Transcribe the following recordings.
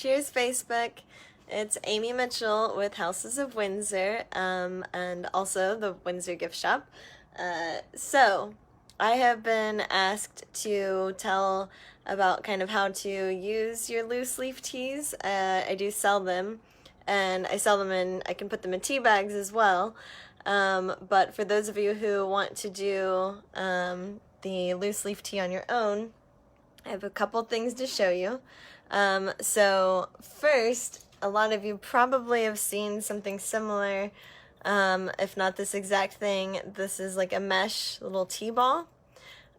Cheers, Facebook. It's Amy Mitchell with Houses of Windsor, and also the Windsor gift shop. So, I have been asked to tell about kind of how to use your loose leaf teas. I do sell them, and I can put them in tea bags as well. But for those of you who want to do the loose leaf tea on your own, I have a couple things to show you. So first, a lot of you probably have seen something similar, if not this exact thing. This is like a mesh little tea ball.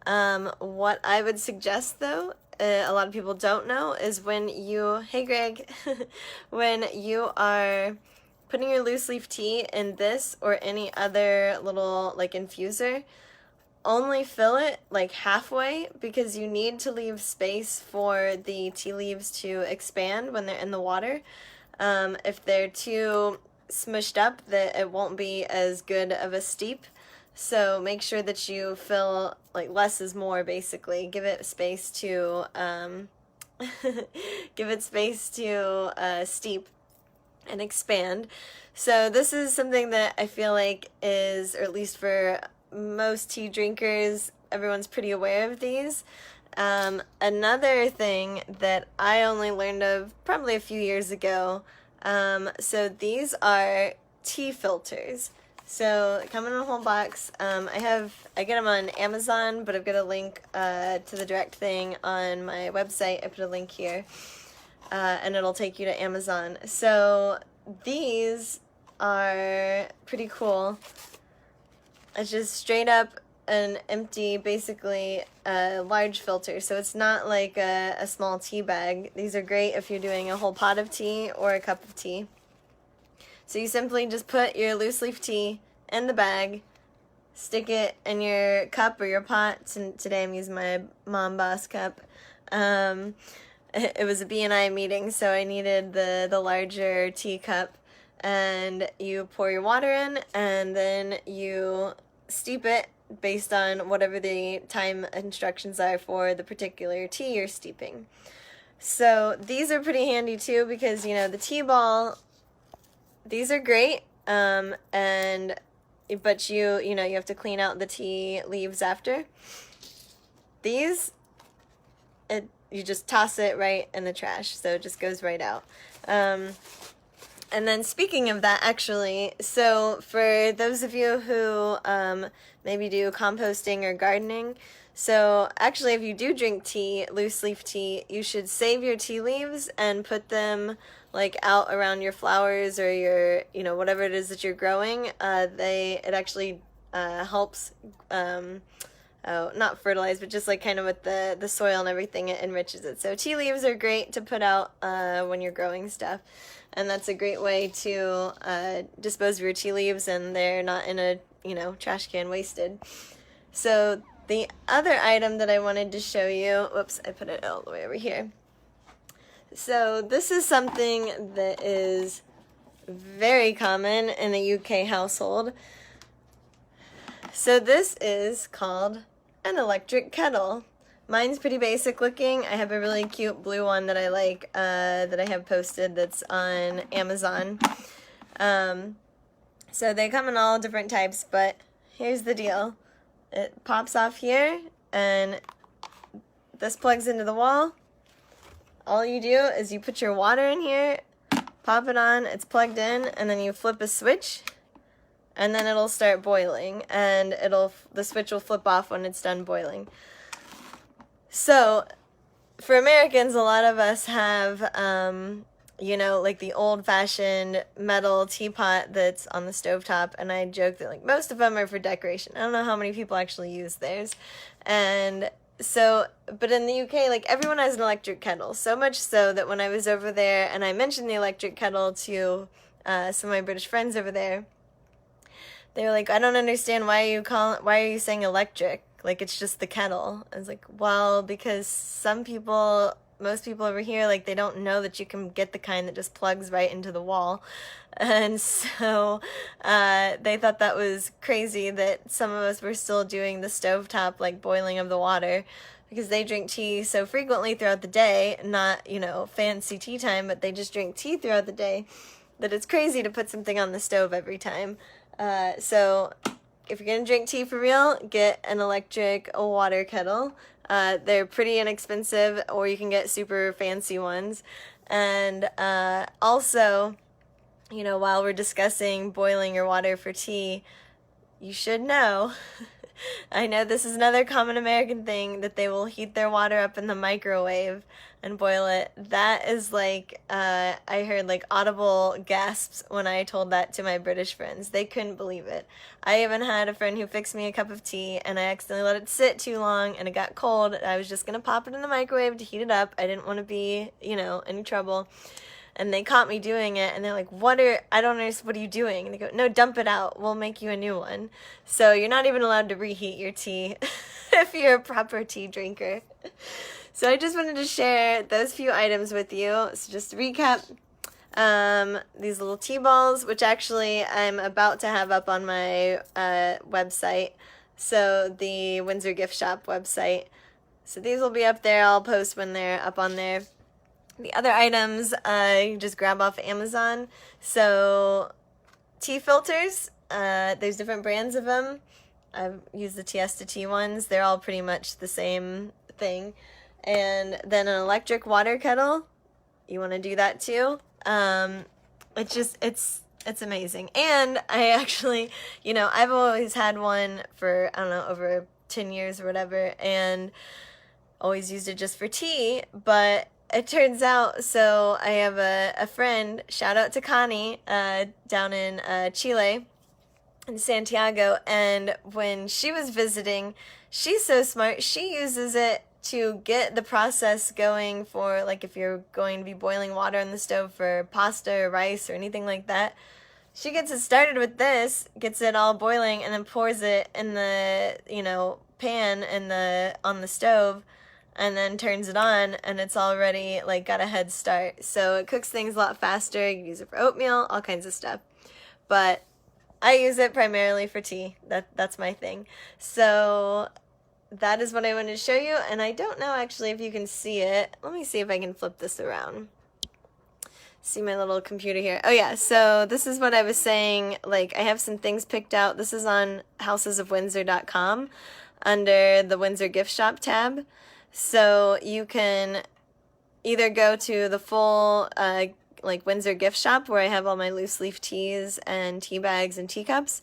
What I would suggest though, a lot of people don't know, is hey Greg, when you are putting your loose leaf tea in this or any other little like infuser, only fill it like halfway, because you need to leave space for the tea leaves to expand when they're in the water. If they're too smushed up, that it won't be as good of a steep. So make sure that you fill, like, less is more, basically. Give it space to steep and expand. So this is something that I feel like is, or at least for most tea drinkers, everyone's pretty aware of these. Another thing that I only learned of probably a few years ago, so these are tea filters. So they come in a whole box. I get them on Amazon, but I've got a link to the direct thing on my website. I put a link here, and it'll take you to Amazon. So these are pretty cool. It's just straight up an empty, basically a large filter. So it's not like a small tea bag. These are great if you're doing a whole pot of tea or a cup of tea. So you simply just put your loose leaf tea in the bag, stick it in your cup or your pot. Today I'm using my Mom Boss cup. It was a B&I meeting, so I needed the larger tea cup. And you pour your water in, and then you steep it based on whatever the time instructions are for the particular tea you're steeping. So these are pretty handy too, because, you know, the tea ball, these are great, but you have to clean out the tea leaves after. These, you just toss it right in the trash, so it just goes right out. And then speaking of that, actually, so for those of you who maybe do composting or gardening, so actually if you do drink tea, loose leaf tea, you should save your tea leaves and put them like out around your flowers or your, whatever it is that you're growing. It actually helps, not fertilize, but just like kind of with the soil and everything, it enriches it. So tea leaves are great to put out when you're growing stuff. And that's a great way to dispose of your tea leaves, and they're not in a, trash can wasted. So the other item that I wanted to show you, whoops, I put it all the way over here. So this is something that is very common in a UK household. So this is called an electric kettle. Mine's pretty basic looking. I have a really cute blue one that I like, that I have posted, that's on Amazon. So they come in all different types, but here's the deal. It pops off here, and this plugs into the wall. All you do is you put your water in here, pop it on, it's plugged in, and then you flip a switch, and then it'll start boiling, and the switch will flip off when it's done boiling. So, for Americans, a lot of us have, like the old-fashioned metal teapot that's on the stovetop, and I joke that, like, most of them are for decoration. I don't know how many people actually use theirs. And so, but in the UK, like, everyone has an electric kettle, so much so that when I was over there and I mentioned the electric kettle to some of my British friends over there, they were like, I don't understand, why are you saying electric? Like, it's just the kettle. I was like, well, because most people over here, like, they don't know that you can get the kind that just plugs right into the wall. And so they thought that was crazy that some of us were still doing the stovetop, like, boiling of the water, because they drink tea so frequently throughout the day, not, you know, fancy tea time, but they just drink tea throughout the day, that it's crazy to put something on the stove every time. So if you're going to drink tea for real, get an electric water kettle. They're pretty inexpensive, or you can get super fancy ones. And also, you know, while we're discussing boiling your water for tea, you should know, I know this is another common American thing, that they will heat their water up in the microwave and boil it. That is like, I heard like audible gasps when I told that to my British friends. They couldn't believe it. I even had a friend who fixed me a cup of tea, and I accidentally let it sit too long and it got cold. I was just going to pop it in the microwave to heat it up. I didn't want to be, you know, any trouble. And they caught me doing it, and they're like, I don't understand, what are you doing? And they go, no, dump it out. We'll make you a new one. So you're not even allowed to reheat your tea if you're a proper tea drinker. So I just wanted to share those few items with you. So just to recap, these little tea balls, which actually I'm about to have up on my website. So the Windsor Gift Shop website. So these will be up there. I'll post when they're up on there. The other items, you just grab off Amazon. So tea filters, there's different brands of them. I've used the Tiesta tea ones. They're all pretty much the same thing. And then an electric water kettle. You want to do that too. It's amazing. And I actually, you know, I've always had one for, I don't know, over 10 years or whatever, and always used it just for tea, but it turns out, so I have a friend, shout out to Connie, down in Chile, in Santiago, and when she was visiting, she's so smart, she uses it to get the process going for, like, if you're going to be boiling water on the stove for pasta or rice or anything like that. She gets it started with this, gets it all boiling, and then pours it in the, you know, pan on the stove, and then turns it on, and it's already, like, got a head start. So it cooks things a lot faster. You can use it for oatmeal, all kinds of stuff. But I use it primarily for tea. That's my thing. So that is what I wanted to show you, and I don't know actually if you can see it. Let me see if I can flip this around. See my little computer here. Oh yeah, so this is what I was saying. Like, I have some things picked out. This is on housesofwindsor.com under the Windsor Gift Shop tab. So you can either go to the full like Windsor Gift Shop, where I have all my loose leaf teas and tea bags and teacups.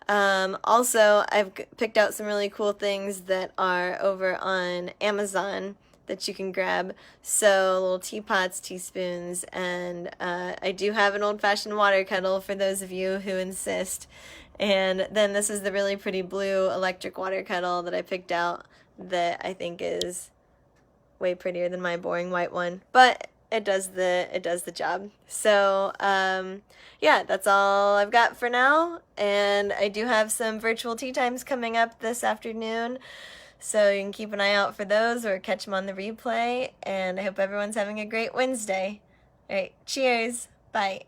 Also, I've picked out some really cool things that are over on Amazon that you can grab. So little teapots, teaspoons, and I do have an old-fashioned water kettle for those of you who insist. And then this is the really pretty blue electric water kettle that I picked out, that I think is way prettier than my boring white one, but it does the job. So yeah, that's all I've got for now, and I do have some virtual tea times coming up this afternoon, so you can keep an eye out for those or catch them on the replay. And I hope everyone's having a great Wednesday. All right, cheers, bye.